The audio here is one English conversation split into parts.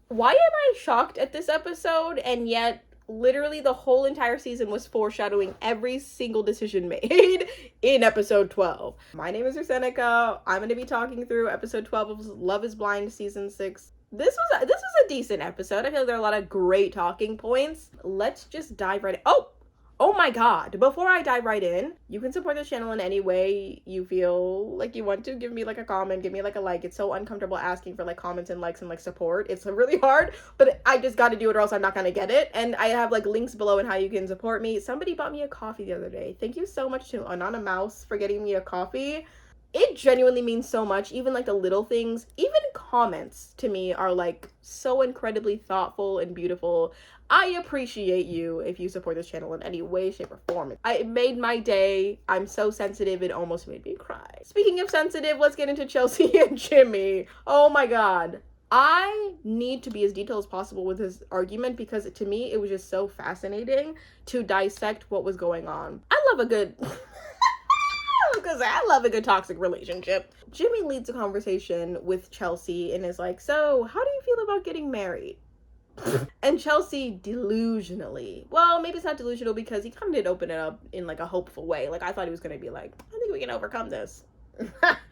Why am I shocked at this episode and yet literally the whole entire season was foreshadowing every single decision made in episode 12. My name is Seneca. I'm going to be talking through episode 12 of Love is Blind season 6. This was a decent episode. I feel like there are a lot of great talking points. Let's just dive right in. Oh my god. Before I dive right in, you can support this channel in any way you feel like you want to. Give me like a comment, give me like a like. It's so uncomfortable asking for like comments and likes and like support. It's really hard, but I just got to do it or else I'm not going to get it. And I have like links below and how you can support me. Somebody bought me a coffee the other day. Thank you so much to Anonymous for getting me a coffee. It genuinely means so much. Even like the little things, even comments to me are like so incredibly thoughtful and beautiful. I appreciate you if you support this channel in any way, shape, or form. It made my day. I'm so sensitive, it almost made me cry. Speaking of sensitive, let's get into Chelsea and Jimmy. Oh my god. I need to be as detailed as possible with this argument because to me it was just so fascinating to dissect what was going on. I love a good because I love a good toxic relationship. Jimmy leads a conversation with Chelsea and is like, so how do you feel about getting married? And Chelsea delusionally, well, maybe it's not delusional because he kind of did open it up in like a hopeful way. Like I thought he was going to be like, I think we can overcome this.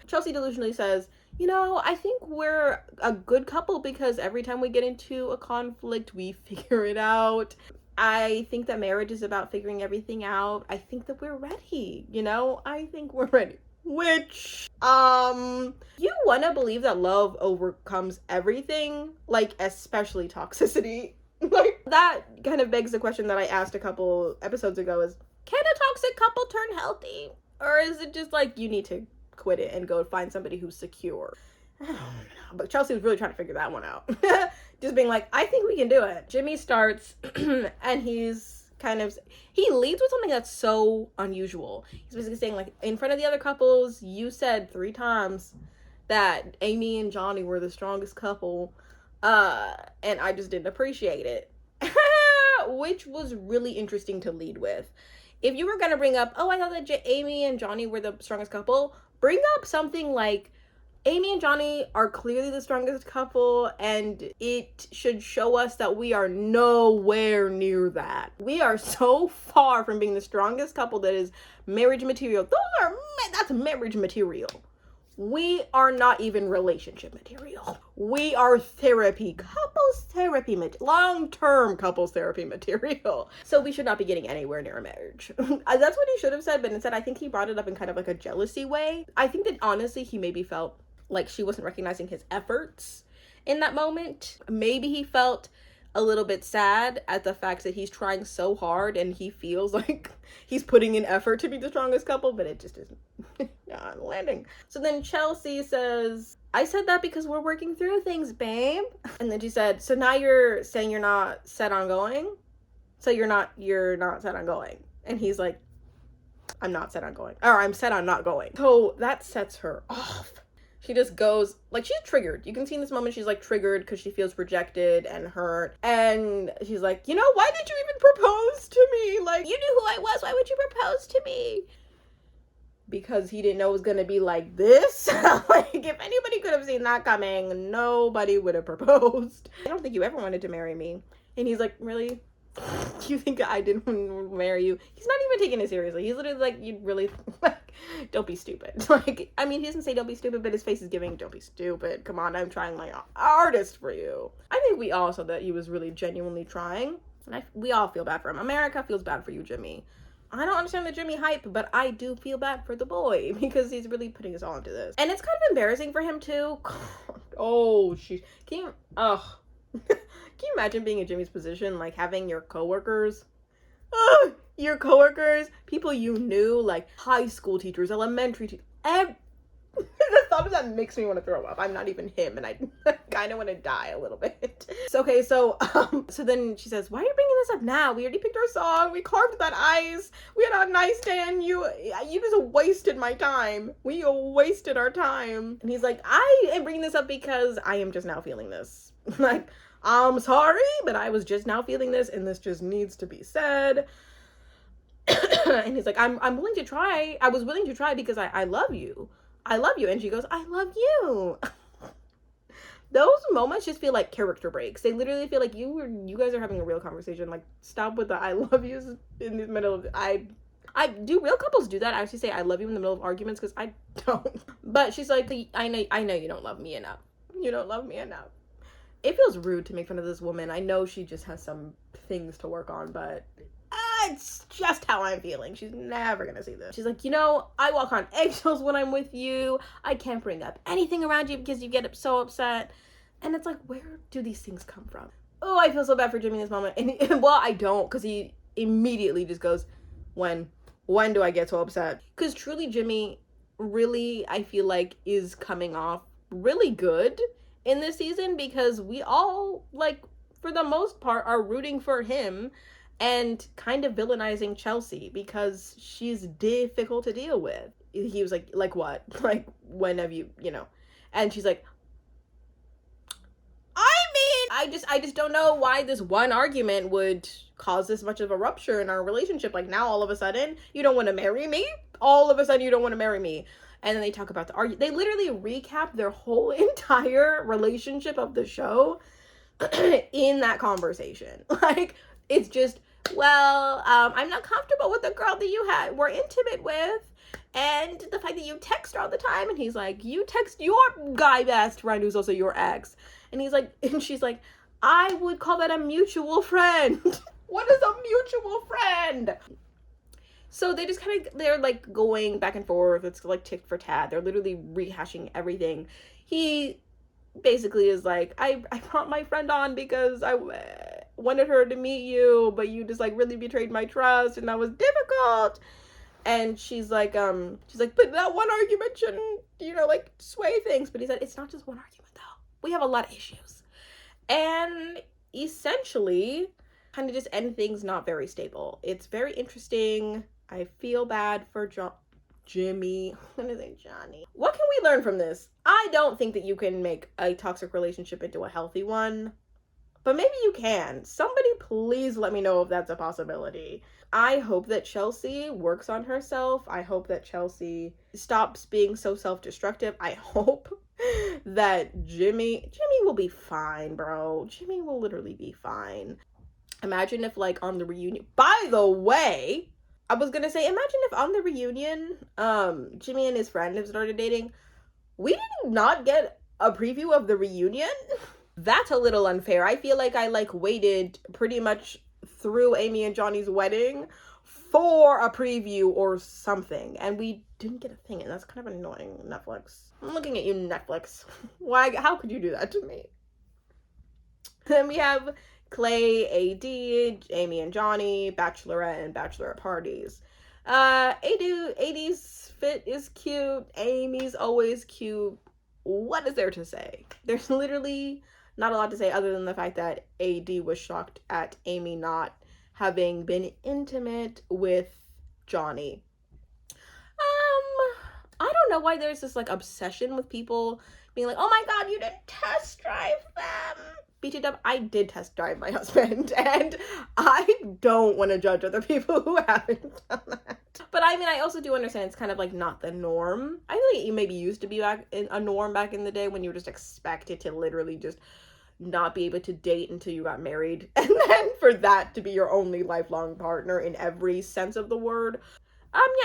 Chelsea delusionally says, you know, I think we're a good couple because every time we get into a conflict, we figure it out. I think that marriage is about figuring everything out. I think that we're ready, you know? I think we're ready. Which, you want to believe that love overcomes everything, like, especially toxicity. Like, that kind of begs the question that I asked a couple episodes ago is, can a toxic couple turn healthy? Or is it just like, you need to quit it and go find somebody who's secure? But Chelsea was really trying to figure that one out. Just being like, I think we can do it. Jimmy starts and he leads with something that's so unusual. He's basically saying, like, in front of the other couples, you said 3 times that Amy and Johnny were the strongest couple, and I just didn't appreciate it. Which was really interesting to lead with. If you were gonna bring up, oh, I thought that Amy and Johnny were the strongest couple, bring up something like, Amy and Johnny are clearly the strongest couple, and it should show us that we are nowhere near that. We are so far from being the strongest couple that is marriage material. That's marriage material. We are not even relationship material. We are couples therapy, long-term couples therapy material. So we should not be getting anywhere near a marriage. That's what he should have said, but instead I think he brought it up in kind of like a jealousy way. I think that honestly he maybe felt like she wasn't recognizing his efforts in that moment. Maybe he felt a little bit sad at the fact that he's trying so hard and he feels like he's putting in effort to be the strongest couple, but it just isn't not landing. So then Chelsea says, I said that because we're working through things, babe. And then she said, so now you're saying you're not set on going? So you're not set on going. And he's like, I'm not set on going. Or I'm set on not going. So that sets her off. She just goes, like, she's triggered. You can see in this moment she's, like, triggered because she feels rejected and hurt. And she's like, you know, why did you even propose to me? Like, you knew who I was. Why would you propose to me? Because he didn't know it was going to be like this. Like, if anybody could have seen that coming, nobody would have proposed. I don't think you ever wanted to marry me. And he's like, really? You think I didn't marry you? He's not even taking it seriously. He's literally like, you really, like, don't be stupid. Like, I mean, he doesn't say don't be stupid, but his face is giving don't be stupid. Come on, I'm trying my hardest for you. I think we all saw that he was really genuinely trying. And we all feel bad for him. America feels bad for you, Jimmy. I don't understand the Jimmy hype, but I do feel bad for the boy because he's really putting us all into this. And it's kind of embarrassing for him too. Oh, sheesh. Can you imagine being in Jimmy's position, like having your coworkers, people you knew, like high school teachers, elementary teachers, the thought of that makes me want to throw up. I'm not even him, and I kind of want to die a little bit. So then she says, why are you bringing this up now? We already picked our song. We carved that ice. We had a nice day, and you just wasted my time. We wasted our time. And he's like, I am bringing this up because I am just now feeling this. Like, I'm sorry, but I was just now feeling this, and this just needs to be said. And he's like, I'm willing to try. I was willing to try because I love you. I love you. And she goes, I love you. those moments just feel like character breaks. They literally feel like you guys are having a real conversation. Like, stop with the I love yous in the middle of I do real couples do that? I actually say I love you in the middle of arguments because I don't. But she's like, I know you don't love me enough. You don't love me enough. It feels rude to make fun of this woman. I know she just has some things to work on, but it's just how I'm feeling. She's never gonna see this. She's like, I walk on eggshells when I'm with you. I can't bring up anything around you because you get so upset. And it's like, where do these things come from? Oh, I feel so bad for Jimmy in this moment. And well, I don't, because he immediately just goes, when do I get so upset? Because truly, Jimmy really, I feel like, is coming off really good in this season, because we all, like, for the most part, are rooting for him and kind of villainizing Chelsea because she's difficult to deal with. He was like what? Like, when have you, And she's like, I just don't know why this one argument would cause this much of a rupture in our relationship. Like, now all of a sudden you don't want to marry me. All of a sudden you don't want to marry me. And then they talk about the argument. They literally recap their whole entire relationship of the show in that conversation. Like, it's just, well, I'm not comfortable with the girl that you were intimate with, and the fact that you text her all the time. And he's like, you text your guy best friend who's also your ex. And he's like, and she's like, I would call that a mutual friend. What is a mutual friend? So they just they're like going back and forth. It's like tit for tat. They're literally rehashing everything. He basically is like, I brought my friend on because I wanted her to meet you, but you just like really betrayed my trust, and that was difficult. And she's like, but that one argument shouldn't, like, sway things. But he said, it's not just one argument though. We have a lot of issues. And essentially kind of just end things not very stable. It's very interesting. I feel bad for Jimmy. I'm gonna say Johnny. What can we learn from this? I don't think that you can make a toxic relationship into a healthy one, but maybe you can. Somebody please let me know if that's a possibility. I hope that Chelsea works on herself. I hope that Chelsea stops being so self-destructive. I hope that Jimmy will be fine, bro. Jimmy will literally be fine. Imagine if, like, on the reunion, by the way, I was gonna say, imagine if on the reunion, Jimmy and his friend have started dating. We did not get a preview of the reunion. That's a little unfair. I feel like I waited pretty much through Amy and Johnny's wedding for a preview or something, and we didn't get a thing, and that's kind of annoying. Netflix, I'm looking at you, Netflix. Why? How could you do that to me? Then we have Clay, AD, Amy and Johnny, Bachelorette and Bachelorette parties. AD's fit is cute. Amy's always cute. What is there to say? There's literally not a lot to say other than the fact that AD was shocked at Amy not having been intimate with Johnny. I don't know why there's this, like, obsession with people being like, oh my god, you didn't test drive them. BTW, I did test drive my husband, and I don't want to judge other people who haven't done that. But I mean, I also do understand it's kind of like not the norm. I feel like it maybe used to be a norm back in the day when you were just expected to literally just not be able to date until you got married, and then for that to be your only lifelong partner in every sense of the word.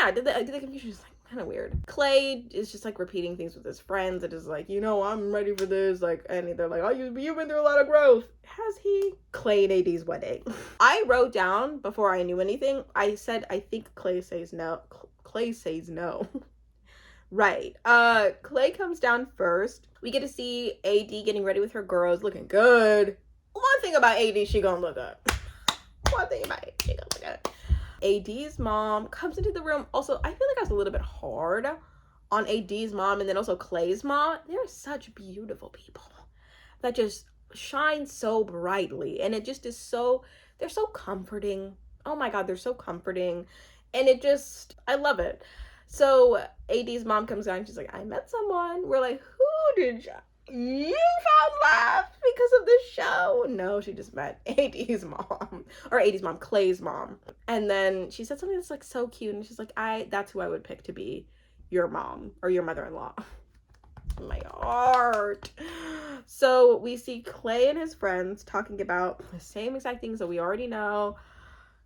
Yeah, the confusion is, like, kind of weird. Clay is just, like, repeating things with his friends. It is like, I'm ready for this. Like, and they're like, oh, you've been through a lot of growth. Has he? Clay and AD's wedding. I wrote down before I knew anything. I said, I think Clay says no. Clay says no. Right. Clay comes down first. We get to see AD getting ready with her girls, looking good. One thing about AD, she gonna look good. One thing about AD, she gonna look good. AD's mom comes into the room. Also, I feel like I was a little bit hard on AD's mom and then also Clay's mom. They're such beautiful people that just shine so brightly, and it just is they're so comforting. Oh my god, they're so comforting, and I love it. So AD's mom comes down and she's like, I met someone. We're like, who did you found love because of this show? No, she just met AD's mom, or AD's mom, Clay's mom. And then she said something that's, like, so cute, and she's like, that's who I would pick to be your mom or your mother-in-law. my heart. So we see Clay and his friends talking about the same exact things that we already know.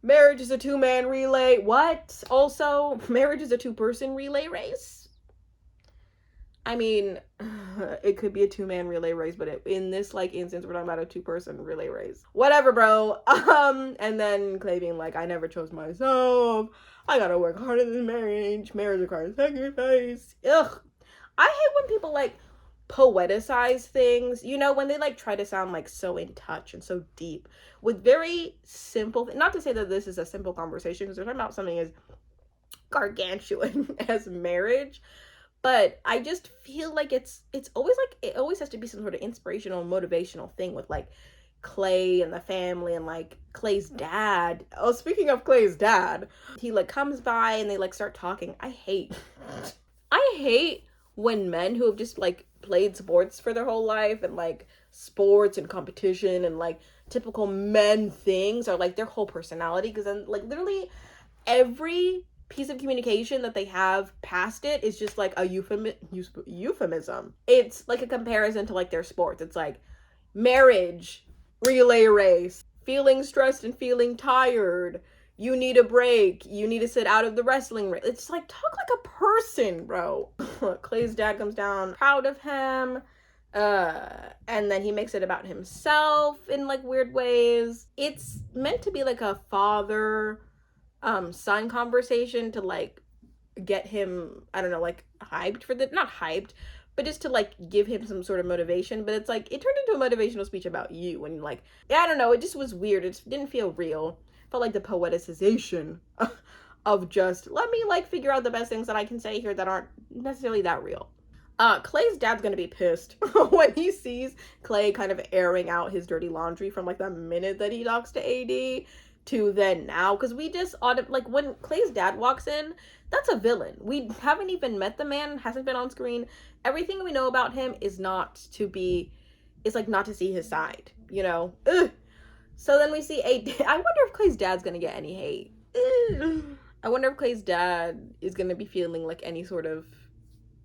Marriage is a 2-man relay. What? Also, marriage is a 2-person relay race? I mean, it could be a 2-man relay race, but in this like instance, we're talking about a 2-person relay race. Whatever, bro. And then Clay being like, I never chose myself. I gotta work harder than marriage. Marriage requires sacrifice. Ugh. I hate when people like poeticize things. You know, when they like try to sound like so in touch and so deep with very simple. Not to say that this is a simple conversation, because we're talking about something as gargantuan as marriage. But I just feel like it's always like, it always has to be some sort of inspirational, motivational thing with like Clay and the family and like Clay's dad. Oh, speaking of Clay's dad, he like comes by and they like start talking. I hate when men who have just like played sports for their whole life and like sports and competition and like typical men things are like their whole personality, because then like literally every piece of communication that they have past it is just like a euphemism. It's like a comparison to like their sports. It's like marriage, relay race, feeling stressed and feeling tired, you need a break, you need to sit out of the wrestling race. It's like, talk like a person, bro. Clay's dad comes down, proud of him, and then he makes it about himself in like weird ways. It's meant to be like a father son conversation to like get him, I don't know, like hyped for the, not hyped, but just to like give him some sort of motivation. But it's like, it turned into a motivational speech about you, and like, I don't know, it just was weird. It didn't feel real. It felt like the poeticization of just, let me like figure out the best things that I can say here that aren't necessarily that real. Clay's dad's gonna be pissed when he sees Clay kind of airing out his dirty laundry from like the minute that he talks to AD to then now, because we just like when Clay's dad walks in, that's a villain. We haven't even met the man, hasn't been on screen. Everything we know about him is not to be, it's like not to see his side, you know. Ugh. So then we see I wonder if Clay's dad's gonna get any hate. Ugh. I wonder if Clay's dad is gonna be feeling like any sort of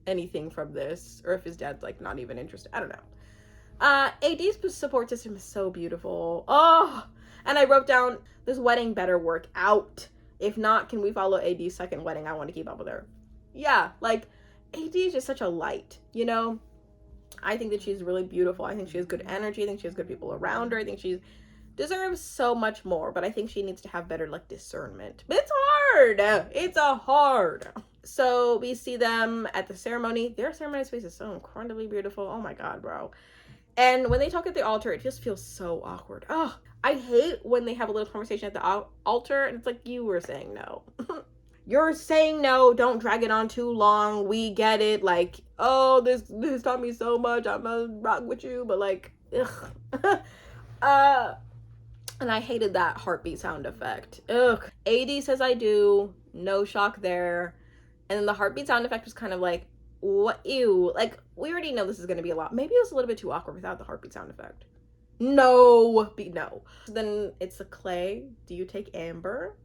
anything from this, or if his dad's like not even interested. I don't know. AD's support system is so beautiful. Oh, and I wrote down, this wedding better work out. If not, can we follow AD's second wedding? I want to keep up with her. Yeah, like, AD is just such a light, you know? I think that she's really beautiful. I think she has good energy. I think she has good people around her. I think she deserves so much more, but I think she needs to have better, like, discernment. But it's hard! It's hard! So, we see them at the ceremony. Their ceremony space is so incredibly beautiful. Oh my god, bro. And when they talk at the altar, it just feels so awkward. Oh, I hate when they have a little conversation at the altar and it's like, you were saying no. You're saying no, don't drag it on too long. We get it. Like, oh, this taught me so much. I'm gonna rock with you, but like, ugh. And I hated that heartbeat sound effect. Ugh. AD says I do. No shock there. And then the heartbeat sound effect was kind of like, what? Ew. Like, we already know this is going to be a lot. Maybe it was a little bit too awkward without the heartbeat sound effect. No. So then it's the Clay. Do you take Amber?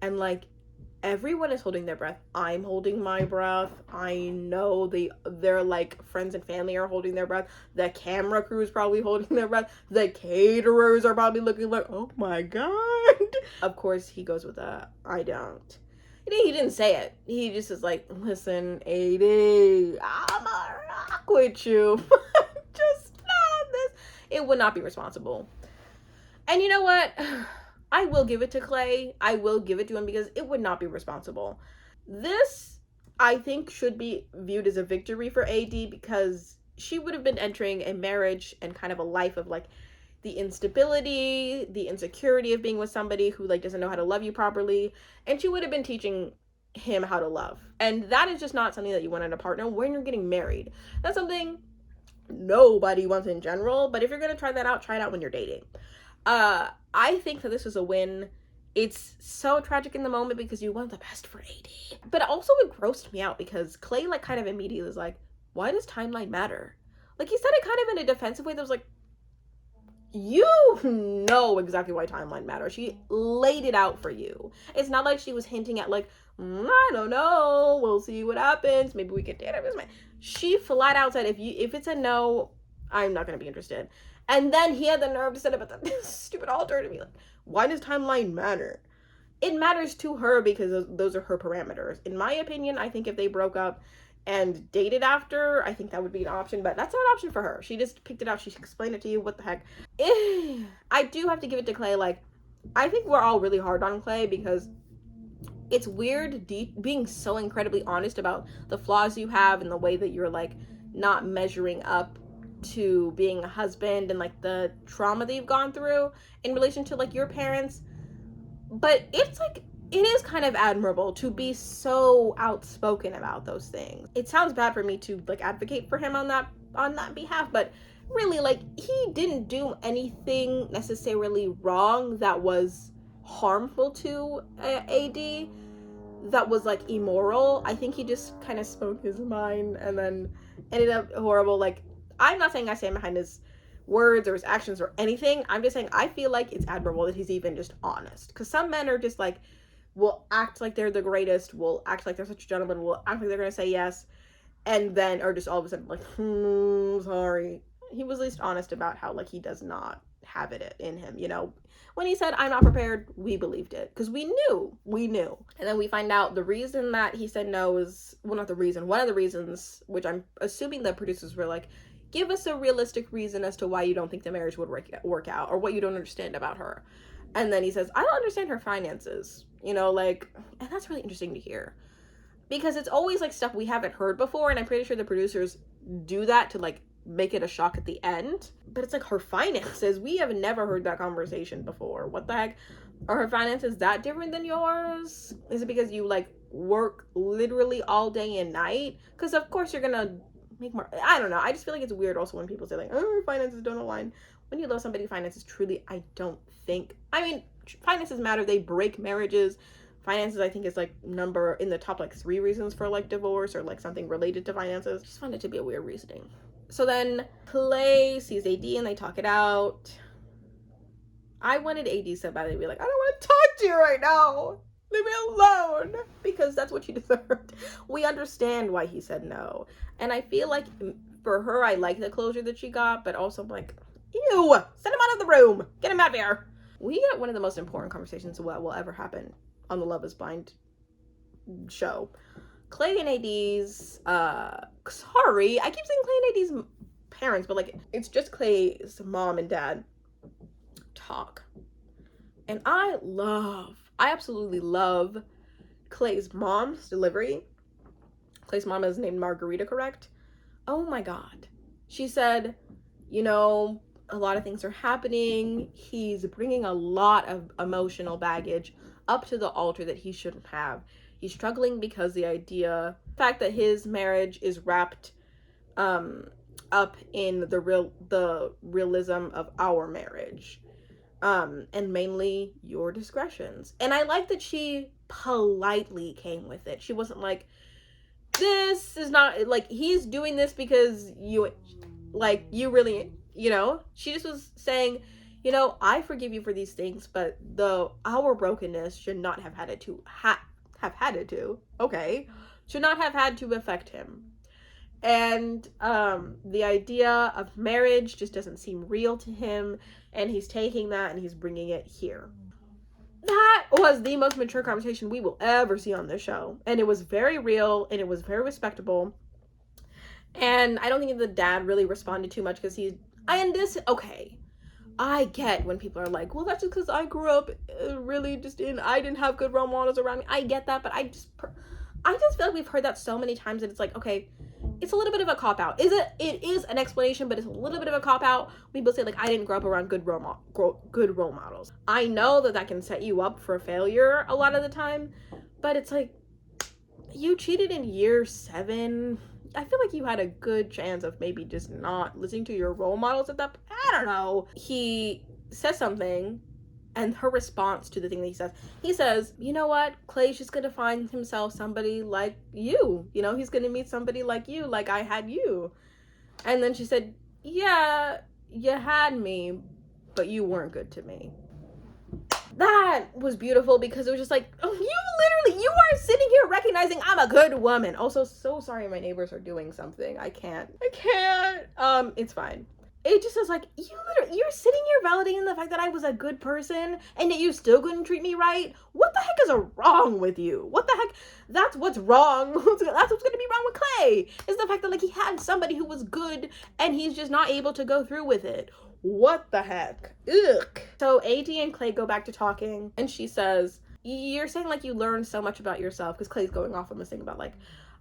And like, everyone is holding their breath. I'm holding my breath. I know they're like friends and family are holding their breath. The camera crew is probably holding their breath. The caterers are probably looking like, oh my god. Of course, he goes with a, I don't. He didn't say it. He just is like, listen, AD, I'ma rock with you. Just not this. It would not be responsible. And you know what? I will give it to Clay. I will give it to him because it would not be responsible. This, I think, should be viewed as a victory for AD because she would have been entering a marriage and kind of a life of like the instability, the insecurity of being with somebody who like doesn't know how to love you properly, and she would have been teaching him how to love. And that is just not something that you want in a partner when you're getting married. That's something nobody wants in general, but if you're gonna try it out when you're dating. I think that this was a win. It's so tragic in the moment because you want the best for AD. But also it grossed me out because Clay like kind of immediately was like, why does timeline matter? Like he said it kind of in a defensive way that was like, you know exactly why timeline matters. She laid it out for you. It's not like she was hinting at like, I don't know, we'll see what happens. Maybe we can date. She flat out said, if it's a no, I'm not going to be interested. And then he had the nerve to set up at the stupid altar to be like, why does timeline matter? It matters to her because those are her parameters. In my opinion, I think if they broke up and dated after, I think that would be an option, but that's not an option for her. She just picked it out. She explained it to you. What the heck? I do have to give it to Clay. Like, I think we're all really hard on Clay because it's weird being so incredibly honest about the flaws you have and the way that you're like not measuring up to being a husband and like the trauma that you've gone through in relation to like your parents. But it's like, it is kind of admirable to be so outspoken about those things. It sounds bad for me to like advocate for him on that behalf, but really, like, he didn't do anything necessarily wrong that was harmful to AD, that was like immoral. I think he just kind of spoke his mind and then ended up horrible. Like, I'm not saying I stand behind his words or his actions or anything. I'm just saying I feel like it's admirable that he's even just honest, because some men are just like, will act like they're the greatest, will act like they're such a gentleman, will act like they're gonna say yes, and then are just all of a sudden like, sorry. He was at least honest about how like he does not have it in him, you know. When he said, I'm not prepared, we believed it because we knew. And then we find out the reason that he said no is, well, not the reason, one of the reasons, which I'm assuming the producers were like, give us a realistic reason as to why you don't think the marriage would work out, or what you don't understand about her. And then he says, I don't understand her finances, you know, like, and that's really interesting to hear, because it's always like stuff we haven't heard before, and I'm pretty sure the producers do that to like make it a shock at the end. But it's like, her finances, we have never heard that conversation before. What the heck? Are her finances that different than yours? Is it because you like work literally all day and night? Because of course you're gonna make more. I don't know, I just feel like it's weird also when people say like, oh, finances don't align. When you love somebody, finances truly, I don't think, I mean, finances matter, they break marriages. Finances, I think, is like number in the top like 3 reasons for like divorce or like something related to finances. Just find it to be a weird reasoning. So then Clay sees AD and they talk it out. I wanted AD so badly to be like, I don't want to talk to you right now. Leave me alone. Because that's what she deserved. We understand why he said no. And I feel like for her, I like the closure that she got, but also I'm like, ew, send him out of the room. Get him out of here. We get one of the most important conversations that will ever happen on the Love is Blind show. Clay and AD's, sorry, I keep saying Clay and AD's parents, but like, it's just Clay's mom and dad talk. And I absolutely love Clay's mom's delivery. Clay's mom is named Margarita, correct? Oh my God. She said, you know, a lot of things are happening. He's bringing a lot of emotional baggage up to the altar that he shouldn't have. He's struggling because the fact that his marriage is wrapped up in the realism of our marriage, and mainly your discretions. And I like that she politely came with it. She wasn't like, this is not, like, he's doing this because you really, you know. She just was saying, you know, I forgive you for these things, but our brokenness should not have had it to should not have had to affect him. And the idea of marriage just doesn't seem real to him, and he's taking that and he's bringing it here. That was the most mature conversation we will ever see on this show, and it was very real and it was very respectable. And I don't think the dad really responded too much because I get when people are like, well, that's just because I grew up I didn't have good role models around me. I get that, but I just feel like we've heard that so many times that it's like, okay, it's a little bit of a cop-out. It is an explanation, but it's a little bit of a cop-out. People say like, I didn't grow up around good role models. I know that can set you up for failure a lot of the time, but it's like, you cheated in year 7. I feel like you had a good chance of maybe just not listening to your role models at that point. I don't know. He says something, and her response to the thing that he says, you know what? Clay's just gonna find himself somebody like you. You know, he's gonna meet somebody like you, like I had you. And then she said, yeah, you had me, but you weren't good to me. That was beautiful because it was just like, oh, you are sitting here recognizing I'm a good woman. Also, so sorry my neighbors are doing something. I can't. It's fine. It just is like, you're sitting here validating the fact that I was a good person and that you still couldn't treat me right. What the heck is wrong with you? What the heck? That's what's wrong. That's what's gonna be wrong with Clay, is the fact that like he had somebody who was good and he's just not able to go through with it. What the heck? Ugh. So AD and Clay go back to talking and she says, you're saying like you learned so much about yourself, because Clay's going off on this thing about like,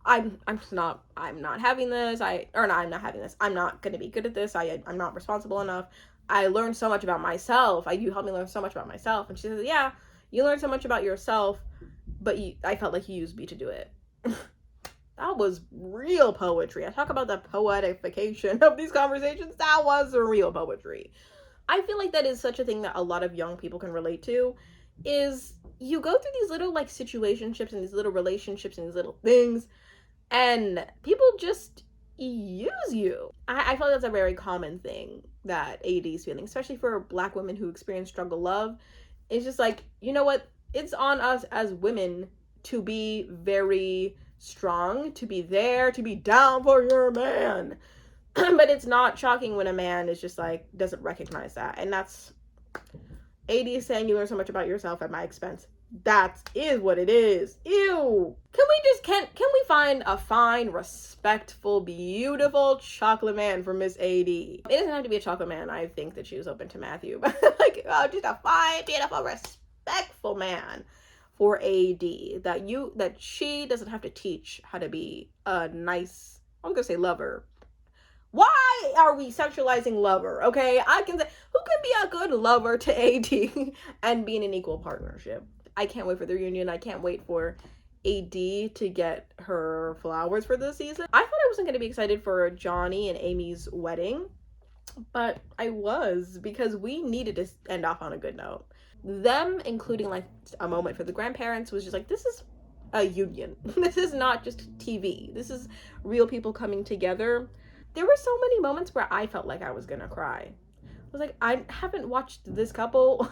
I'm not having this. I'm not having this. I'm not going to be good at this. I'm not responsible enough. I learned so much about myself. You helped me learn so much about myself. And she says, yeah, you learned so much about yourself, but I felt like you used me to do it. That was real poetry. I talk about the poetification of these conversations. That was real poetry. I feel like that is such a thing that a lot of young people can relate to, is you go through these little like situationships and these little relationships and these little things, and people just use you. I feel like that's a very common thing that AD is feeling, especially for Black women who experience struggle love. It's just like, you know what? It's on us as women to be very strong, to be there, to be down for your man. But it's not shocking when a man is just like, doesn't recognize that. And that's AD is saying you learn so much about yourself at my expense. That is what it is. Ew. Can we find a fine, respectful, beautiful chocolate man for Miss AD? It doesn't have to be a chocolate man. I think that she was open to Matthew, but like, just a fine, beautiful, respectful man for AD, that she doesn't have to teach how to be a nice, I was gonna say lover. Why are we sexualizing lover? Okay, I can say, who can be a good lover to AD and be in an equal partnership? I can't wait for the reunion. I can't wait for AD to get her flowers for this season. I thought I wasn't going to be excited for Johnny and Amy's wedding, but I was, because we needed to end off on a good note. Them including like a moment for the grandparents was just like, this is a union. This is not just TV. This is real people coming together. There were so many moments where I felt like I was gonna cry. I was like, I haven't watched this couple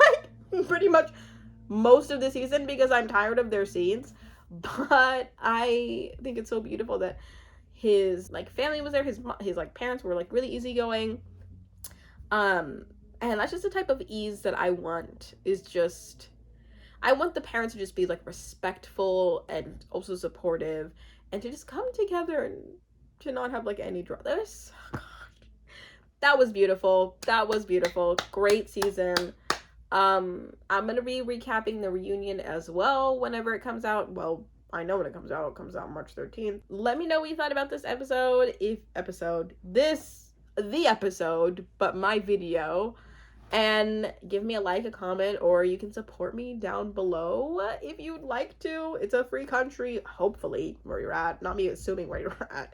like pretty much most of the season because I'm tired of their scenes, but I think it's so beautiful that his like family was there. His like parents were like really easygoing, and that's just the type of ease that I want. Is just, I want the parents to just be like respectful and also supportive, and to just come together and to not have like any drama. That was beautiful. That was beautiful. Great season. I'm gonna be recapping the reunion as well whenever it comes out. Well, I know when it comes out. It comes out March 13th. Let me know what you thought about this episode. The episode, but my video. And give me a like, a comment, or you can support me down below if you'd like to. It's a free country, hopefully, where you're at. Not me assuming where you're at.